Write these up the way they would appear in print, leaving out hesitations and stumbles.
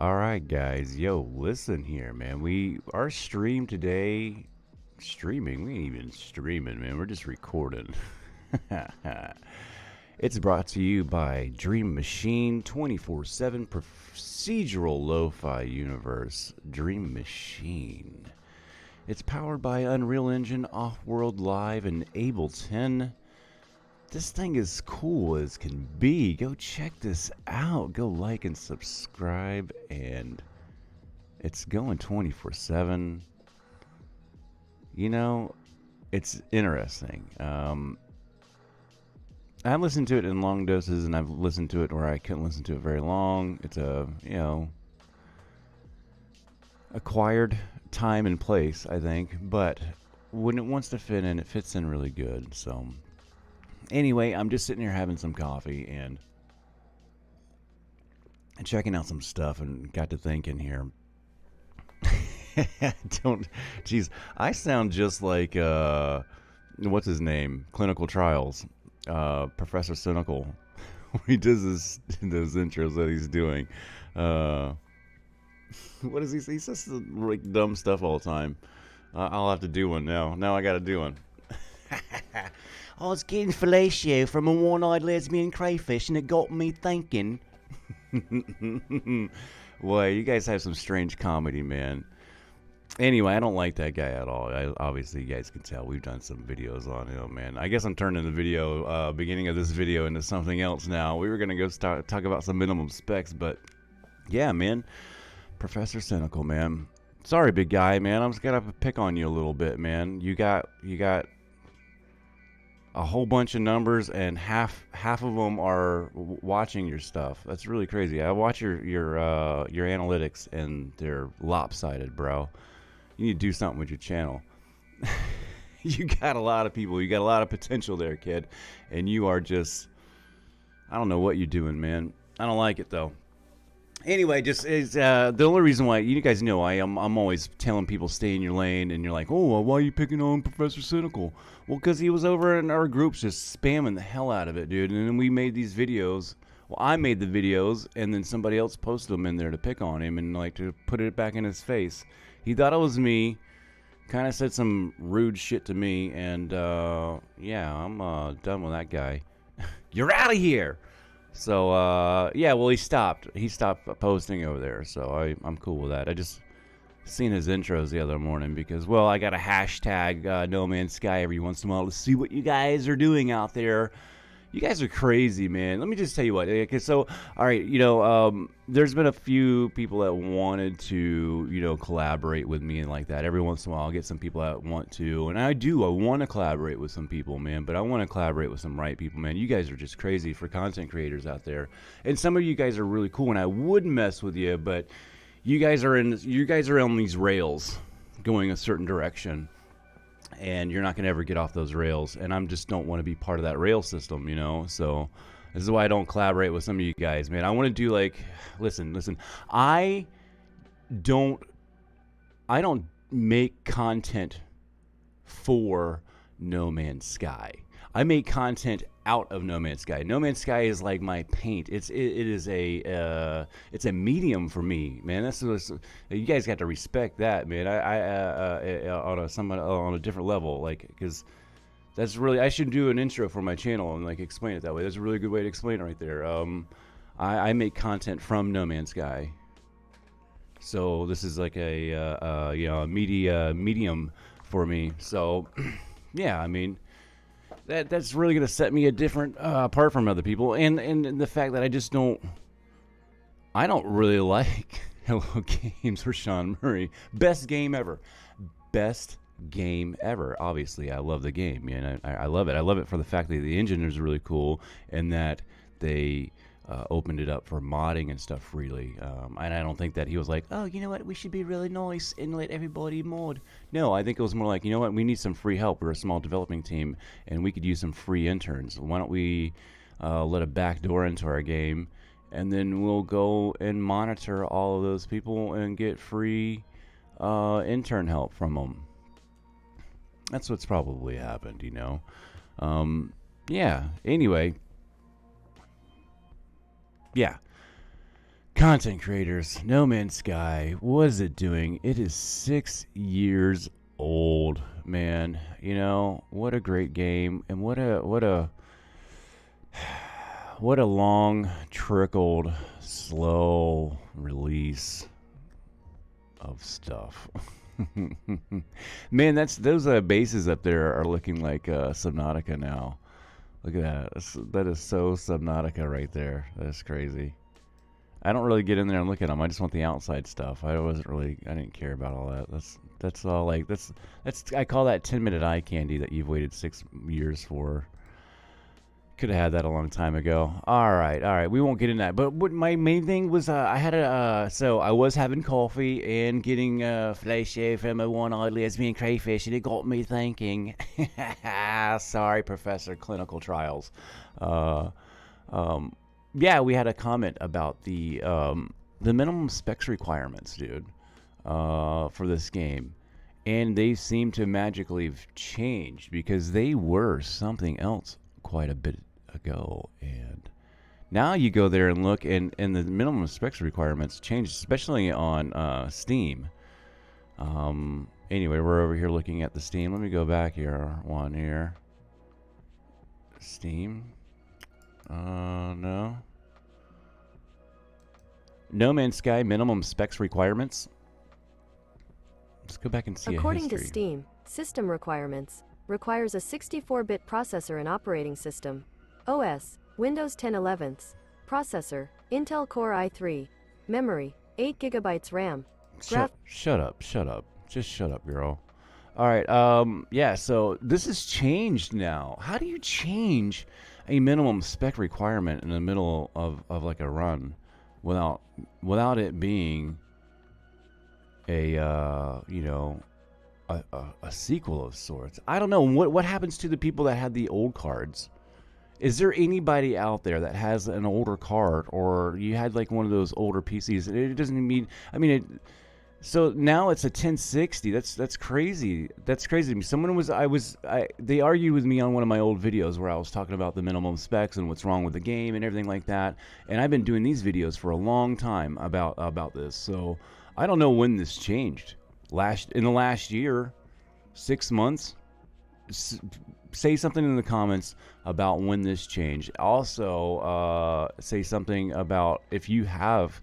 All right, guys. Yo, listen here, man. Our stream today, streaming. We ain't even streaming, man. We're just recording. It's brought to you by Dream Machine 24/7 Procedural Lo-Fi Universe. Dream Machine. It's powered by Unreal Engine, Off-World Live, and Ableton. This thing is cool as can be. Go check this out. Go like and subscribe, and it's going 24/7. You know, it's interesting. I've listened to it in long doses, and I've listened to it where I couldn't listen to it very long. It's acquired time and place, I think. But when it wants to fit in, it fits in really good. So anyway, I'm just sitting here having some coffee and checking out some stuff, and got to thinking here. I sound just like what's his name? Clinical Trials, Professor Cynical. He does those intros that he's doing. What does he say? He says like dumb stuff all the time. I'll have to do one now. Now I got to do one. I was getting fellatio from a one-eyed lesbian crayfish, and it got me thinking. Boy, you guys have some strange comedy, man. Anyway, I don't like that guy at all. Obviously, you guys can tell we've done some videos on him, man. I guess I'm turning the video, beginning of this video, into something else now. We were going to go talk about some minimum specs, but yeah, man. Professor Cynical, man. Sorry, big guy, man. I'm just going to pick on you a little bit, man. You got a whole bunch of numbers, and half of them are watching your stuff. That's really crazy. I watch your analytics, and they're lopsided, bro. You need to do something with your channel. You got a lot of people. You got a lot of potential there, kid. And you are just, I don't know what you're doing, man. I don't like it, though. Anyway, just is the only reason why, you guys know I'm always telling people stay in your lane, and you're like, oh, well, why are you picking on Professor Cynical? Well, because he was over in our groups just spamming the hell out of it, dude. And then we made these videos. Well, I made the videos, and then somebody else posted them in there to pick on him and like to put it back in his face. He thought it was me, kind of said some rude shit to me, and yeah, I'm done with that guy. You're out of here. So yeah, well, he stopped posting over there, so I'm cool with that. I just seen his intros the other morning because, well, I got a hashtag No Man's Sky every once in a while to see what you guys are doing out there. You guys are crazy, man. Let me just tell you what. Okay, so, all right, there's been a few people that wanted to, collaborate with me and like that. Every once in a while, I'll get some people that want to, and I want to collaborate with some people, man. But I want to collaborate with some right people, man. You guys are just crazy for content creators out there, and some of you guys are really cool, and I would mess with you, but you guys are on these rails, going a certain direction. And you're not going to ever get off those rails. And I just don't want to be part of that rail system, So this is why I don't collaborate with some of you guys, man. I want to do listen. I don't make content for No Man's Sky. I make content out of No Man's Sky. No Man's Sky is like my paint. It is a medium for me, man. You guys got to respect that, man. I on a different level, because that's really, I should do an intro for my channel and explain it that way. That's a really good way to explain it right there. I make content from No Man's Sky, so this is like a medium for me. So yeah, I mean. That's really going to set me a different apart from other people, and the fact that I don't really like Hello Games or Sean Murray. Best game ever. Obviously, I love the game, man. I love it. I love it for the fact that the engine is really cool, and that they opened it up for modding and stuff freely. And I don't think that he was like, oh, you know what, we should be really nice and let everybody mod. No, I think it was more like, you know what, we need some free help. We're a small developing team, and we could use some free interns. Why don't we let a back door into our game, and then we'll go and monitor all of those people and get free intern help from them. That's what's probably happened, Yeah, anyway. Yeah. Content creators, No Man's Sky, what is it doing? It is 6 years old, man. You know, what a great game, and what a long trickled slow release of stuff. Man, those bases up there are looking like Subnautica now. Look at that. That is so Subnautica right there. That's crazy. I don't really get in there and look at them. I just want the outside stuff. I didn't care about all that. That's all like I call that 10-minute eye candy that you've waited 6 years for. Could have had that a long time ago. All right. We won't get into that. But what my main thing was, so I was having coffee and getting fleishy from a one-eyed lesbian crayfish, and it got me thinking. Sorry, Professor Clinical Trials. Yeah, we had a comment about the minimum specs requirements, dude, for this game. And they seem to magically have changed because they were something else quite a bit ago, and now you go there and look, and the minimum specs requirements changed, especially on Steam. Anyway, we're over here looking at the Steam. Let me go back here. One here. Steam. No. No Man's Sky minimum specs requirements. Let's go back and see. According to Steam, system requirements requires a 64-bit processor and operating system. OS, Windows 10 11th. Processor, Intel Core i3. Memory, 8 GB RAM. Shut up. Just shut up, girl. All right, yeah, so this has changed now. How do you change a minimum spec requirement in the middle of like a run without it being a, a sequel of sorts? I don't know. What happens to the people that had the old cards? Is there anybody out there that has an older card, or you had like one of those older PCs? It doesn't mean. I mean, so now it's a 1060. That's crazy. That's crazy to me. They argued with me on one of my old videos where I was talking about the minimum specs and what's wrong with the game and everything like that. And I've been doing these videos for a long time about this. So I don't know when this changed. In the last year, 6 months. Say something in the comments about when this changed. Also, say something about if you have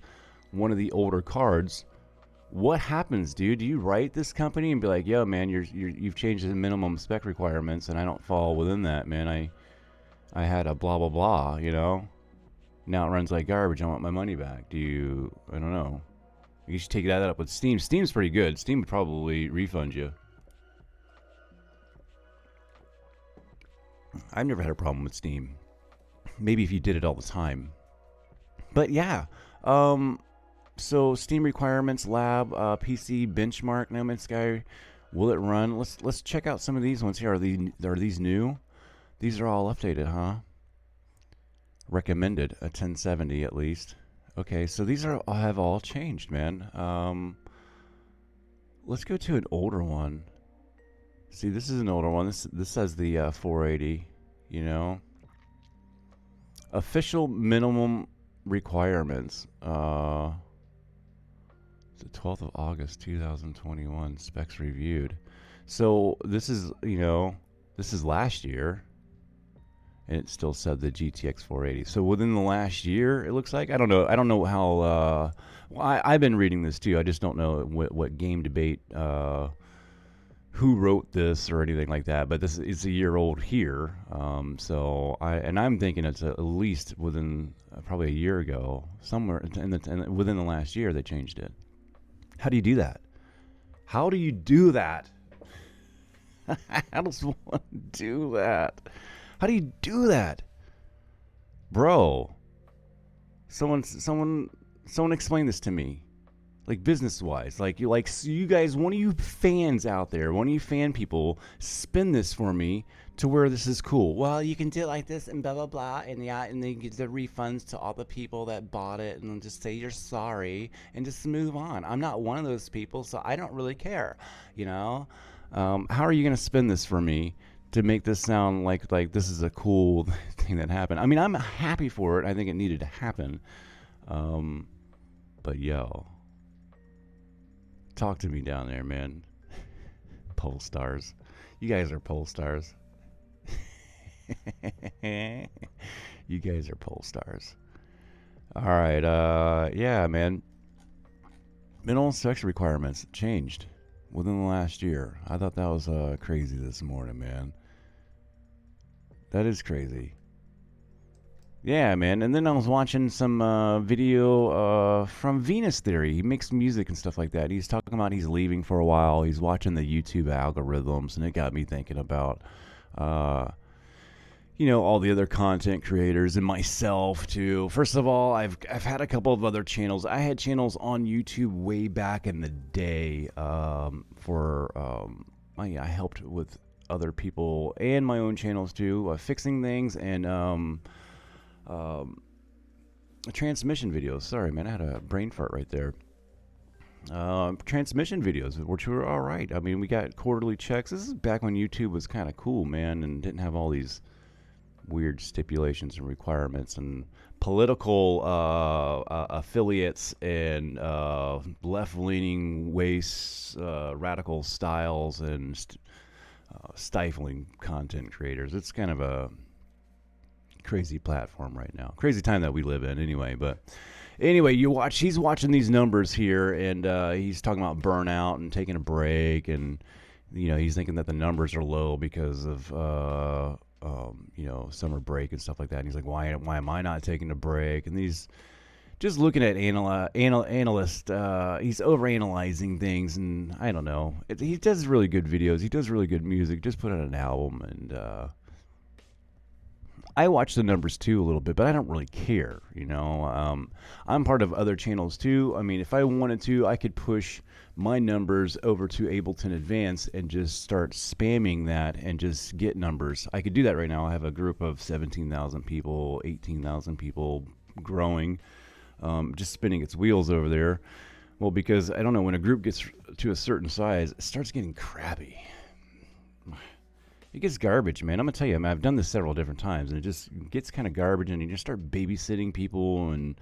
one of the older cards, what happens, dude? Do you write this company and be like, "Yo, man, you've changed the minimum spec requirements, and I don't fall within that, man. I had a blah blah blah, you know. Now it runs like garbage. I want my money back." Do you? I don't know. You should take that up with Steam. Steam's pretty good. Steam would probably refund you. I've never had a problem with Steam. Maybe if you did it all the time. But yeah. So Steam requirements, lab, PC benchmark, No Man's Sky. Will it run? Let's check out some of these ones here. Are these new? These are all updated, huh? Recommended a 1070 at least. Okay, so these have all changed, man. Let's go to an older one. See, this is an older one. This says the 480, you know. Official minimum requirements. It's the 12th of August, 2021. Specs reviewed. So this is, this is last year. And it still said the GTX 480. So within the last year, it looks like. I don't know how. I've been reading this too. I just don't know what game debate. Who wrote this or anything like that, but this is a year old here. So I'm thinking it's at least within probably a year ago, somewhere within the last year they changed it. How do you do that? How do you do that? How does one do that? How do you do that, bro? Someone explain this to me. Like business-wise, you guys, one of you fans out there, one of you fan people, spin this for me to where this is cool. Well, you can do it like this and blah blah blah, and yeah, and then get the refunds to all the people that bought it, and just say you're sorry and just move on. I'm not one of those people, so I don't really care, How are you gonna spin this for me to make this sound like this is a cool thing that happened? I mean, I'm happy for it. I think it needed to happen. But yo, talk to me down there, man. Pole stars. You guys are pole stars. You guys are pole stars. All right, yeah, man. Mineral inspection requirements changed within the last year. I thought that was crazy this morning, man. That is crazy. Yeah, man. And then I was watching some video from Venus Theory. He makes music and stuff like that. He's talking about he's leaving for a while. He's watching the YouTube algorithms, and it got me thinking about all the other content creators and myself too. First of all, I've had a couple of other channels. I had channels on YouTube way back in the day I helped with other people and my own channels too, fixing things and transmission videos. Sorry, man, I had a brain fart right there. Transmission videos, which were all right. I mean, we got quarterly checks. This is back when YouTube was kind of cool, man, and didn't have all these weird stipulations and requirements and political affiliates and left-leaning radical styles and stifling content creators. It's kind of a crazy platform right now. Crazy time that we live in anyway. But anyway, he's watching these numbers here, and he's talking about burnout and taking a break, and he's thinking that the numbers are low because of summer break and stuff like that. And he's like, why am I not taking a break? And he's just looking at analyst. He's overanalyzing things, and I don't know. He does really good videos. He does really good music. Just put out an album, and I watch the numbers too a little bit, but I don't really care. I'm part of other channels too. I mean, if I wanted to, I could push my numbers over to Ableton Advanced and just start spamming that and just get numbers. I could do that right now. I have a group of 17,000 people, 18,000 people growing, just spinning its wheels over there. Well, because I don't know, when a group gets to a certain size, it starts getting crappy. It gets garbage, man. I'm gonna tell you, I've done this several different times, and it just gets kind of garbage, and you just start babysitting people, and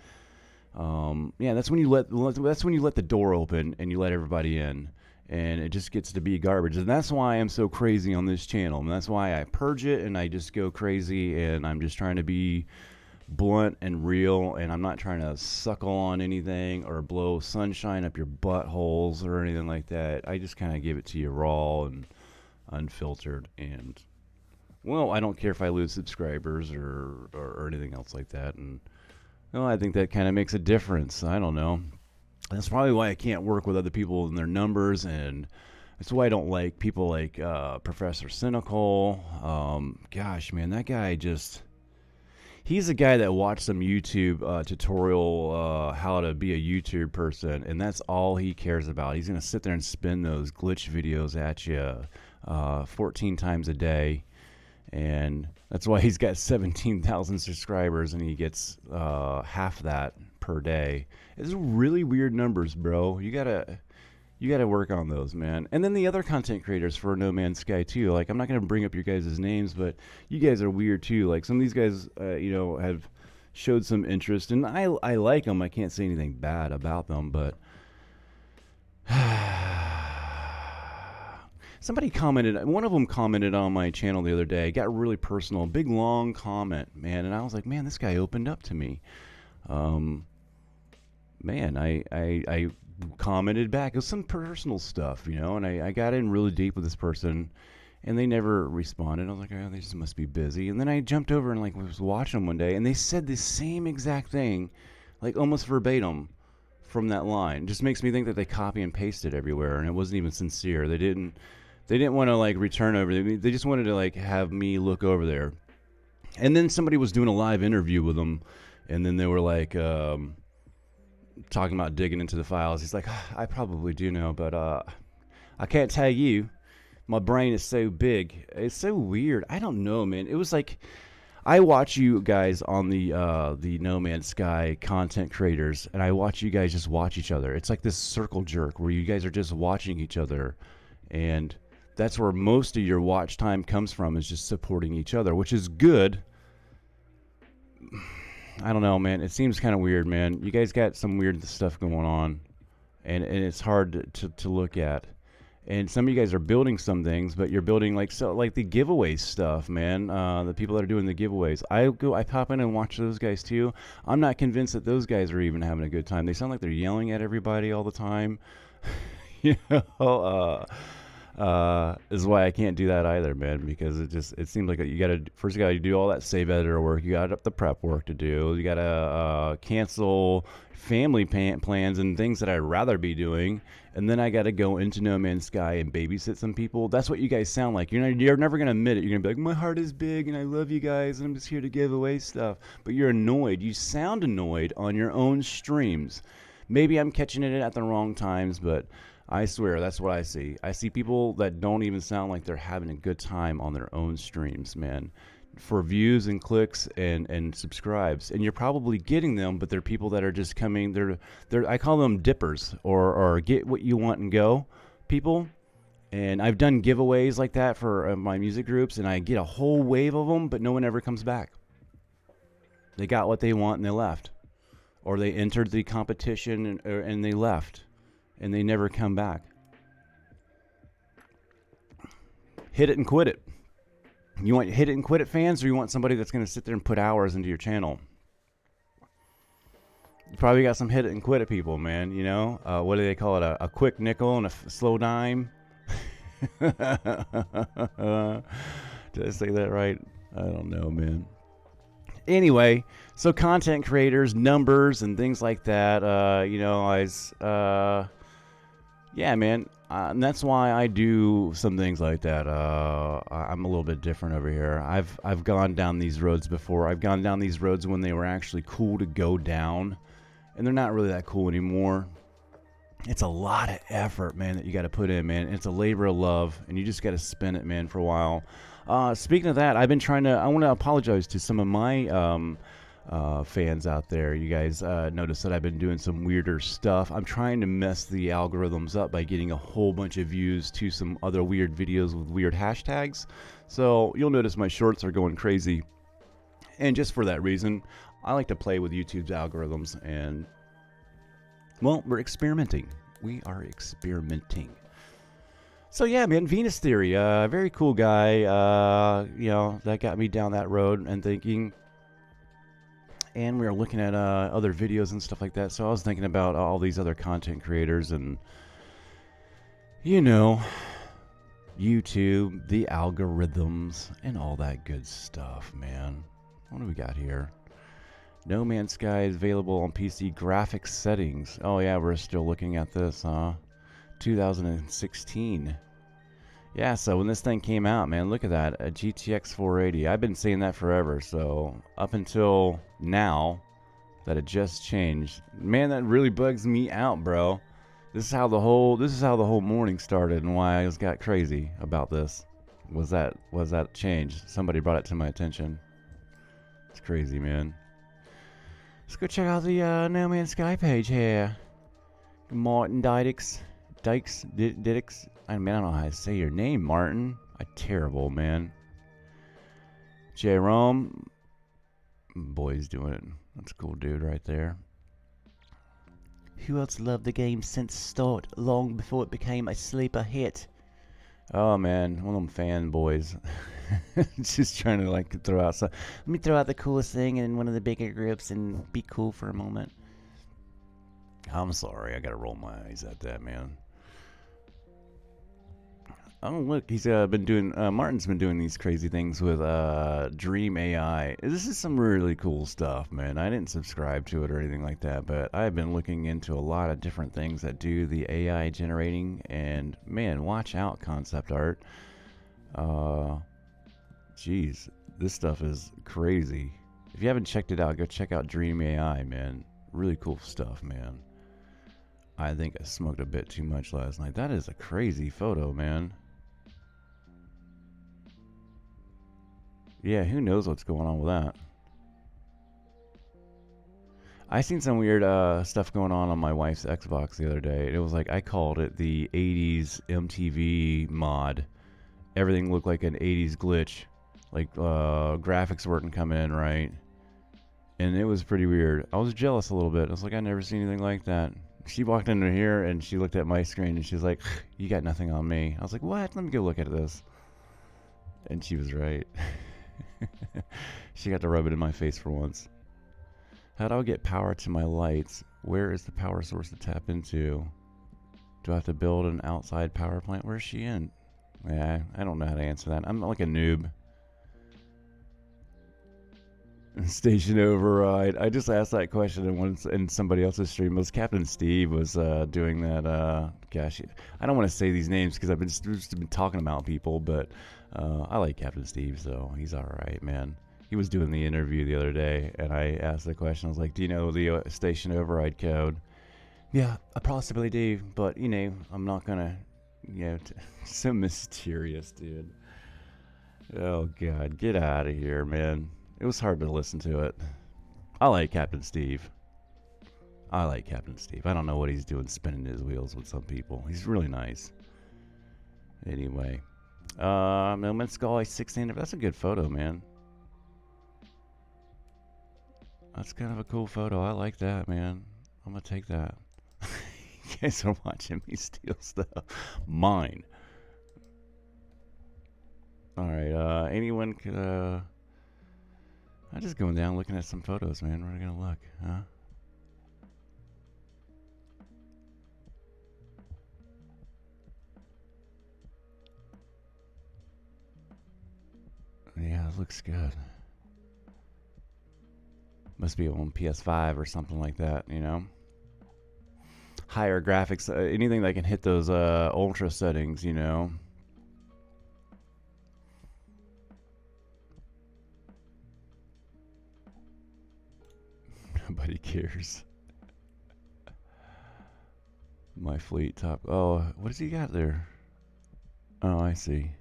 that's when you let the door open and you let everybody in, and it just gets to be garbage. And that's why I'm so crazy on this channel, and that's why I purge it and I just go crazy, and I'm just trying to be blunt and real, and I'm not trying to suckle on anything or blow sunshine up your buttholes or anything like that. I just kind of give it to you raw and unfiltered, and I don't care if I lose subscribers or anything else like that. And I think that kind of makes a difference. I don't know. That's probably why I can't work with other people and their numbers, and that's why I don't like people like Professor Cynical. Gosh, man, that guy he's a guy that watched some YouTube tutorial how to be a YouTube person, and that's all he cares about. He's going to sit there and spin those glitch videos at you 14 times a day, and that's why he's got 17,000 subscribers, and he gets half that per day. It's really weird numbers, bro. You gotta work on those, man. And then the other content creators for No Man's Sky too. Like, I'm not gonna bring up your guys' names, but you guys are weird too. Like, some of these guys, have showed some interest, and I like them. I can't say anything bad about them, but one of them commented on my channel the other day. It got really personal, big long comment, man, and I was like, man, this guy opened up to me. Man, I commented back. It was some personal stuff, and I got in really deep with this person, and they never responded. I was like, oh, they just must be busy. And then I jumped over and was watching them one day, and they said the same exact thing, like almost verbatim from that line. It just makes me think that they copy and pasted everywhere, and it wasn't even sincere. They didn't want to return over. They just wanted to have me look over there. And then somebody was doing a live interview with them, and then they were talking about digging into the files. He's like, I probably do know, but I can't tell you. My brain is so big. It's so weird. I don't know, man. It was like, I watch you guys on the No Man's Sky content creators, and I watch you guys just watch each other. It's like this circle jerk where you guys are just watching each other, and that's where most of your watch time comes from, is just supporting each other, which is good. I don't know, man. It seems kind of weird, man. You guys got some weird stuff going on, and it's hard to look at. And some of you guys are building some things, but you're building like the giveaway stuff, man. The people that are doing the giveaways, I pop in and watch those guys too. I'm not convinced that those guys are even having a good time. They sound like they're yelling at everybody all the time. you know, is why I can't do that either, man. Because it seems like you got to do all that save editor work. You got the prep work to do. You got to cancel family plans and things that I'd rather be doing. And then I got to go into No Man's Sky and babysit some people. That's what you guys sound like. You're never going to admit it. You're going to be like, my heart is big and I love you guys and I'm just here to give away stuff. But you're annoyed. You sound annoyed on your own streams. Maybe I'm catching it at the wrong times, but I swear that's what I see. I see people that don't even sound like they're having a good time on their own streams, man. For views and clicks and subscribes, and you're probably getting them, but they're people that are just coming. They're I call them dippers or get what you want and go people. And I've done giveaways like that for my music groups, and I get a whole wave of them, but no one ever comes back. They got what they want and they left, or they entered the competition and they left, and they never come back. Hit it and quit it. You want hit it and quit it fans, or you want somebody that's going to sit there and put hours into your channel? You probably got some hit it and quit it people, man. You know, what do they call it? A quick nickel and a slow dime. Did I say that right? I don't know, man. Anyway, so content creators, numbers, and things like that. Yeah, man. And that's why I do some things like that. I'm a little bit different over here. I've gone down these roads before. I've gone down these roads when they were actually cool to go down, and they're not really that cool anymore. It's a lot of effort, man, that you got to put in, man. It's a labor of love, and you just got to spend it, man, for a while. Speaking of that, I want to apologize to some of my fans out there. You guys notice that I've been doing some weirder stuff. I'm trying to mess the algorithms up by getting a whole bunch of views to some other weird videos with weird hashtags. So you'll notice my shorts are going crazy. And just for that reason, I like to play with YouTube's algorithms. And, well, we're experimenting. We are experimenting. So yeah, man, Venus Theory, very cool guy. That got me down that road and thinking. And we were looking at other videos and stuff like that. So I was thinking about all these other content creators and, YouTube, the algorithms, and all that good stuff, man. What do we got here? No Man's Sky is available on PC graphics settings. Oh, yeah, we're still looking at this, huh? 2016. Yeah, so when this thing came out, man, look at that, a GTX 480. I've been saying that forever, so up until now that it just changed. Man, that really bugs me out, bro. This is how the whole morning started and why I got crazy about this. Was that change? Somebody brought it to my attention. It's crazy, man. Let's go check out the No Man's Sky page here. Martin Didix. I don't know how to say your name, Martin. I'm terrible, man. Jerome. Boy's doing it. That's a cool dude right there. Who else loved the game since start, long before it became a sleeper hit? Oh, man. One of them fanboys. Just trying to, throw out some. Let me throw out the coolest thing in one of the bigger groups and be cool for a moment. I'm sorry. I gotta roll my eyes at that, man. Oh, look, he's Martin's been doing these crazy things with Dream AI. This is some really cool stuff, man. I didn't subscribe to it or anything like that, but I've been looking into a lot of different things that do the AI generating, and man, watch out, concept art. Geez, this stuff is crazy. If you haven't checked it out, go check out Dream AI, man. Really cool stuff, man. I think I smoked a bit too much last night. That is a crazy photo, man. Yeah, who knows what's going on with that? I seen some weird stuff going on my wife's Xbox the other day. It was like, I called it the 80s MTV mod. Everything looked like an 80s glitch. Like, graphics weren't coming in right. And it was pretty weird. I was jealous a little bit. I was like, I never seen anything like that. She walked into here and she looked at my screen and she was like, you got nothing on me. I was like, what? Let me go look at this. And she was right. She got to rub it in my face for once. How do I get power to my lights? Where is the power source to tap into? Do I have to build an outside power plant? Where's she in? Yeah, I don't know how to answer that. I'm like a noob. Station override. I just asked that question in somebody else's stream. It was Captain Steve was doing that. Gosh, I don't want to say these names because I've just been talking about people, but I like Captain Steve, so he's all right, man. He was doing the interview the other day, and I asked the question. I was like, "Do you know the station override code?" Yeah, I possibly do, but I'm not gonna. So mysterious, dude. Oh God, get out of here, man. It was hard to listen to it. I like Captain Steve. I don't know what he's doing spinning his wheels with some people. He's really nice. Anyway. No Man's Sky 16. That's a good photo, man. That's kind of a cool photo. I like that, man. I'm going to take that. You guys are watching me steal stuff. Mine. Alright, anyone could, I'm just going down looking at some photos, man. Where are we gonna look, huh? Yeah, it looks good. Must be on PS5 or something like that, Higher graphics, anything that can hit those ultra settings, Nobody cares. My fleet top. Oh, what does he got there? Oh, I see.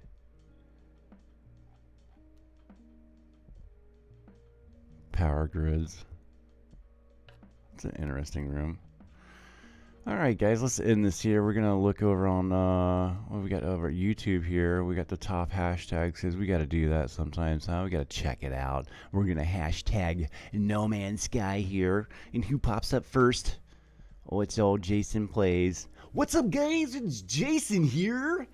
Power grids. It's an interesting room. Alright guys, let's end this here. We're gonna look over on what we got over at YouTube here. We got the top hashtags because we gotta do that sometimes, huh? We gotta check it out. We're gonna hashtag No Man's Sky here. And who pops up first? Oh, it's old Jason Plays. What's up guys? It's Jason here.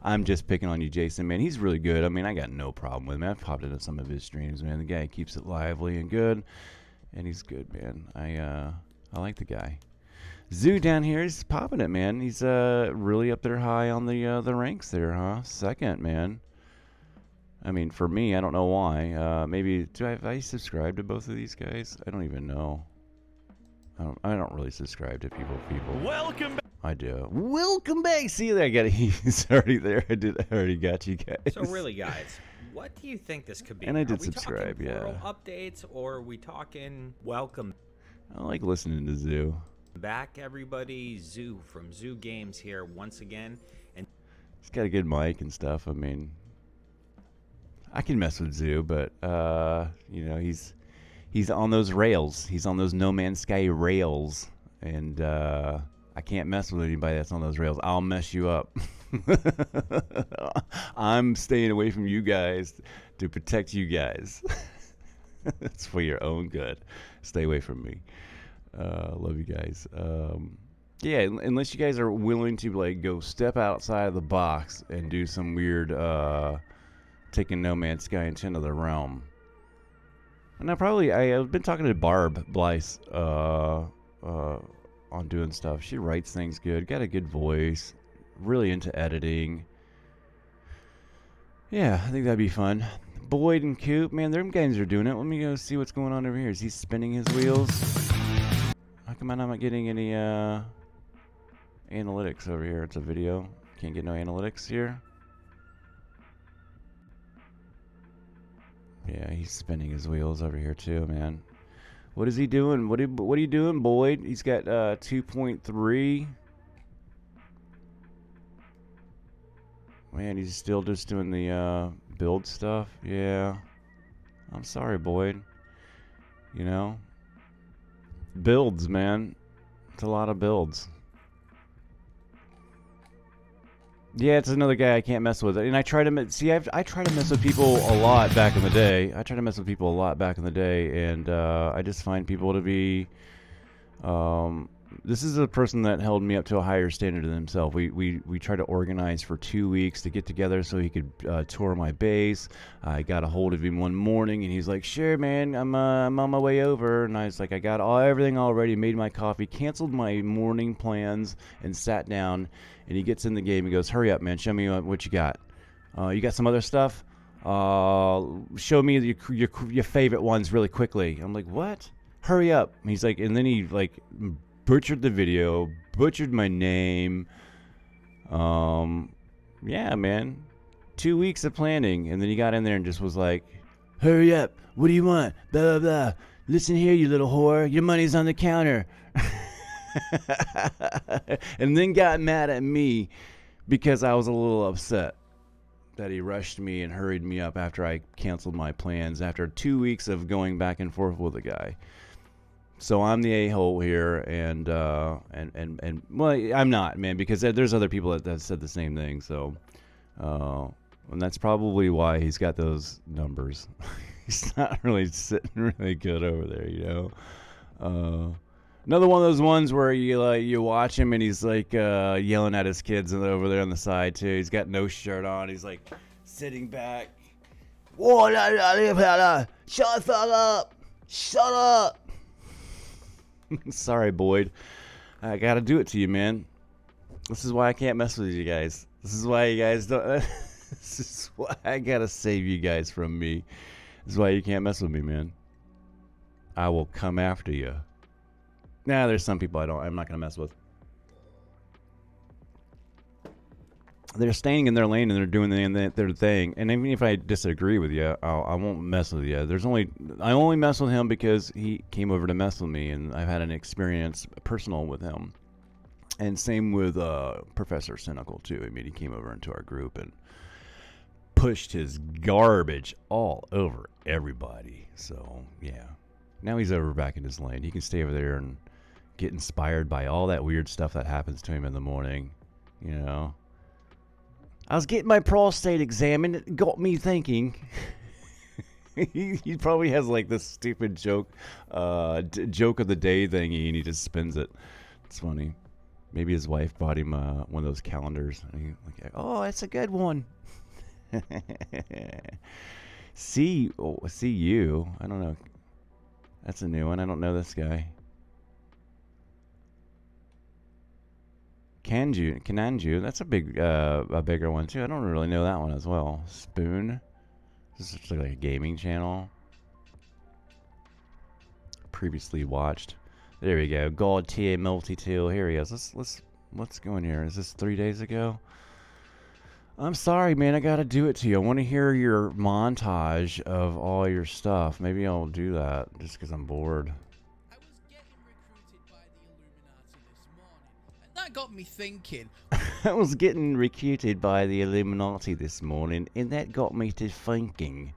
I'm just picking on you, Jason, man. He's really good. I mean, I got no problem with him. I've popped into some of his streams, man. The guy keeps it lively and good. And he's good, man. I like the guy. Zoo down here is popping it, man. He's really up there high on the ranks there, huh? Second, man. I mean, for me, I don't know why. Maybe have I subscribed to both of these guys? I don't even know. I don't really subscribe to people. Welcome back. I do. Welcome back. See, I got it. He's already there. I already got you guys. So really, guys, what do you think this could be? And I did are we subscribe, talking yeah. updates, or are we talking welcome I like listening to Zoo. back, everybody? Zoo from Zoo Games here once again, and He's got a good mic and stuff. I mean, I can mess with Zoo, but he's on those rails. He's on those No Man's Sky rails, and I can't mess with anybody that's on those rails. I'll mess you up. I'm staying away from you guys to protect you guys. It's for your own good. Stay away from me. Love you guys. Yeah, unless you guys are willing to like go step outside of the box and do some weird taking No Man's Sky into another realm. And I've been talking to Barb Blyce on doing stuff. She writes things good, got a good voice, really into editing. Yeah, I think that'd be fun. Boyd and Coop, man, them guys are doing it. Let me go see what's going on over here. Is he spinning his wheels? How come I'm not getting any analytics over here? It's a video. Can't get no analytics here. Yeah, he's spinning his wheels over here too, man. What is he doing? What are you doing, Boyd? He's got 2.3. Man, he's still just doing the build stuff. Yeah. I'm sorry, Boyd. Builds, man. It's a lot of builds. Yeah, it's another guy I can't mess with. And I try to see. I try to mess with people a lot back in the day. I try to mess with people a lot back in the day, and I just find people to be. This is a person that held me up to a higher standard than himself. We tried to organize for 2 weeks to get together so he could tour my base. I got a hold of him one morning, and he's like, "Sure, man, I'm on my way over." And I was like, "I got everything already. Made my coffee, canceled my morning plans, and sat down." And he gets in the game. He goes, "Hurry up, man. Show me what you got. You got some other stuff? Show me your favorite ones really quickly." I'm like, "What? Hurry up." And he's like, and then he like butchered the video, butchered my name. Yeah, man. 2 weeks of planning, and then he got in there and just was like, "Hurry up. What do you want? Blah, blah, blah. Listen here, you little whore. Your money's on the counter." And then got mad at me because I was a little upset that he rushed me and hurried me up after I canceled my plans after 2 weeks of going back and forth with the guy. So I'm the a-hole here, and well, I'm not, man, because there's other people that said the same thing. So, and that's probably why he's got those numbers. He's not really sitting really good over there, you know. Another one of those ones where you watch him and he's like yelling at his kids and over there on the side too. He's got no shirt on. He's like sitting back. Whoa, shut the fuck up! Shut up! Sorry, Boyd. I gotta do it to you, man. This is why I can't mess with you guys. This is why you guys don't. This is why I gotta save you guys from me. This is why you can't mess with me, man. I will come after you. Nah, there's some people I'm not gonna mess with. They're staying in their lane and they're doing their thing. And even if I disagree with you, I won't mess with you. I only mess with him because he came over to mess with me, and I've had an experience personal with him. And same with Professor Cynical too. I mean, he came over into our group and pushed his garbage all over everybody. So yeah, now he's over back in his lane. He can stay over there and get inspired by all that weird stuff that happens to him in the morning. You know, I was getting my prostate examined. It got me thinking. He probably has like this stupid joke of the day thingy, and he just spins it. It's funny. Maybe his wife bought him one of those calendars. And he like, "Oh, that's a good one." See you. I don't know. That's a new one. I don't know this guy. Kananju. That's a bigger one too. I don't really know that one as well. Spoon. This is like a gaming channel. Previously watched. There we go. God tier multi-tool. Here he is. Let's go in here. Is this 3 days ago? I'm sorry, man. I gotta do it to you. I want to hear your montage of all your stuff. Maybe I'll do that just because I'm bored. I was getting recruited by the Illuminati this morning, and that got me to thinking.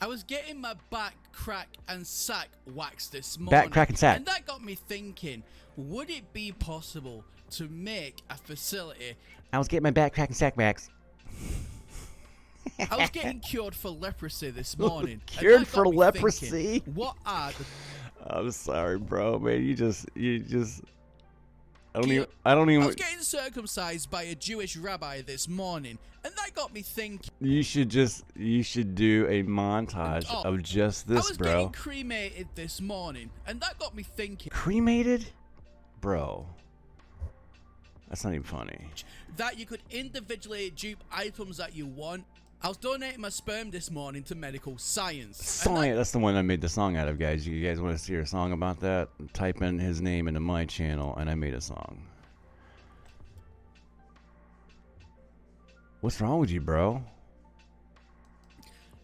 I was getting my back, crack, and sack waxed this morning. Back, crack, and sack. And that got me thinking, would it be possible to make a facility? I was getting my back, crack, and sack wax. I was getting cured for leprosy this morning. Cured for leprosy? Thinking, what are the... I'm sorry, bro, man. You just. I don't even. I was getting circumcised by a Jewish rabbi this morning, and that got me thinking. You should do a montage of just this, I was bro. getting cremated this morning, and that got me thinking. Cremated? Bro. That's not even funny. That you could individually dupe items that you want. I was donating my sperm this morning to medical science. That's the one I made the song out of, guys. You guys want to see a song about that? Type in his name into my channel, and I made a song. What's wrong with you, bro?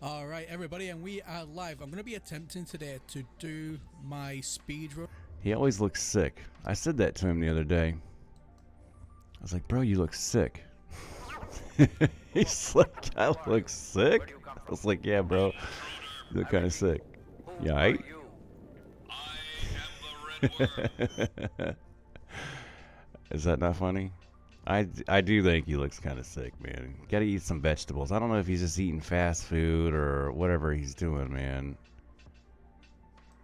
Alright, everybody, and we are live. I'm going to be attempting today to do my speedrun. He always looks sick. I said that to him the other day. I was like, bro, you look sick. He's like, I look sick? I was like, yeah, bro. You look kind of sick. You alright? Is that not funny? I do think he looks kind of sick, man. Got to eat some vegetables. I don't know if he's just eating fast food or whatever he's doing, man.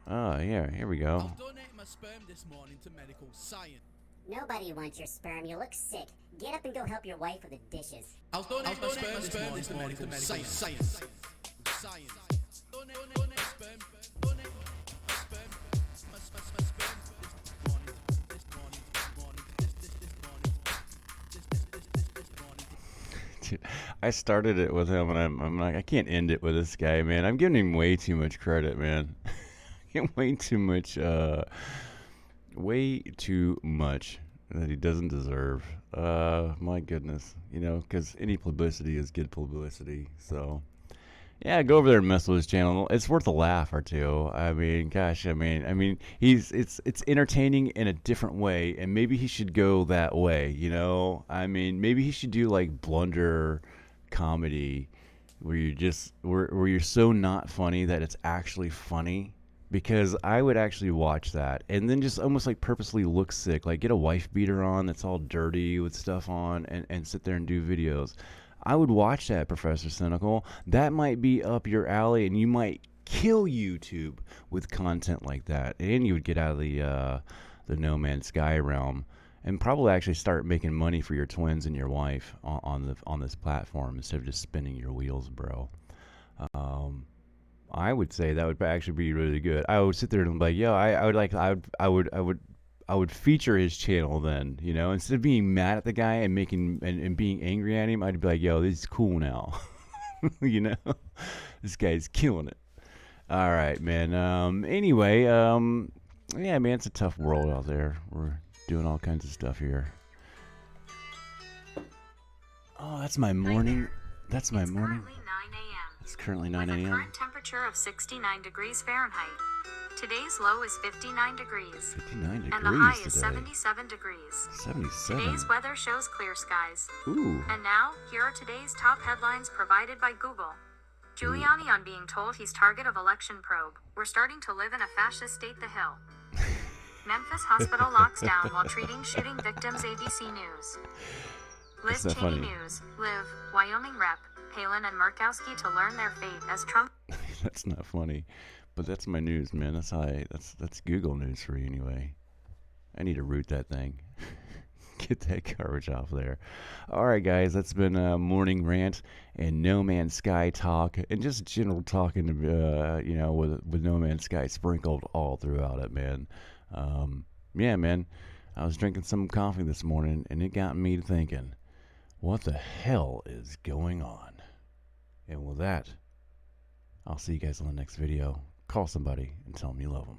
Oh, yeah, here we I go. was donating my sperm this morning to medical science. Nobody wants your sperm. You look sick. Get up and go help your wife with the dishes. I was donating my sperm this morning to medical science. Science. Donate sperm. Donate my sperm. My sperm this morning. This morning. Dude, I started it with him, and I'm like, I can't end it with this guy, man. I'm giving him way too much credit, man. way too much that he doesn't deserve. My goodness, you know, because any publicity is good publicity. So yeah, go over there and mess with his channel. It's worth a laugh or two. I mean, gosh, I mean it's entertaining in a different way, and maybe he should go that way, you know. I mean, maybe he should do like blunder comedy where you're so not funny that it's actually funny. Because I would actually watch that and then just almost like purposely look sick, like get a wife beater on that's all dirty with stuff on and sit there and do videos. I would watch that, Professor Cynical. That might be up your alley, and you might kill YouTube with content like that. And you would get out of the No Man's Sky realm and probably actually start making money for your twins and your wife on this platform instead of just spinning your wheels, bro. I would say that would actually be really good. I would sit there and be like, yo, I would feature his channel then, you know, instead of being mad at the guy and and being angry at him, I'd be like, yo, this is cool now. You know, this guy's killing it. All right, man. Anyway, yeah, man, it's a tough world out there. We're doing all kinds of stuff here. Oh, that's my morning. That's my morning. It's currently 9 With a a.m. current temperature of 69 degrees Fahrenheit. Today's low is 59 degrees. 59 degrees And the high today. is 77 degrees. 77. Today's weather shows clear skies. Ooh. And now, here are today's top headlines provided by Google. Giuliani on being told he's target of election probe. We're starting to live in a fascist state the hill. Memphis hospital locks down while treating shooting victims. ABC News. Liz That's not Cheney funny. News. Live, Wyoming Rep. Palin and Murkowski to learn their fate as Trump. That's not funny, but that's my news, man. That's Google News for you anyway. I need to root that thing. Get that garbage off there. All right, guys, that's been a morning rant and No Man's Sky talk, and just general talking, you know, with No Man's Sky sprinkled all throughout it, man. Yeah, man. I was drinking some coffee this morning, and it got me thinking, what the hell is going on? And with that, I'll see you guys on the next video. Call somebody and tell them you love them.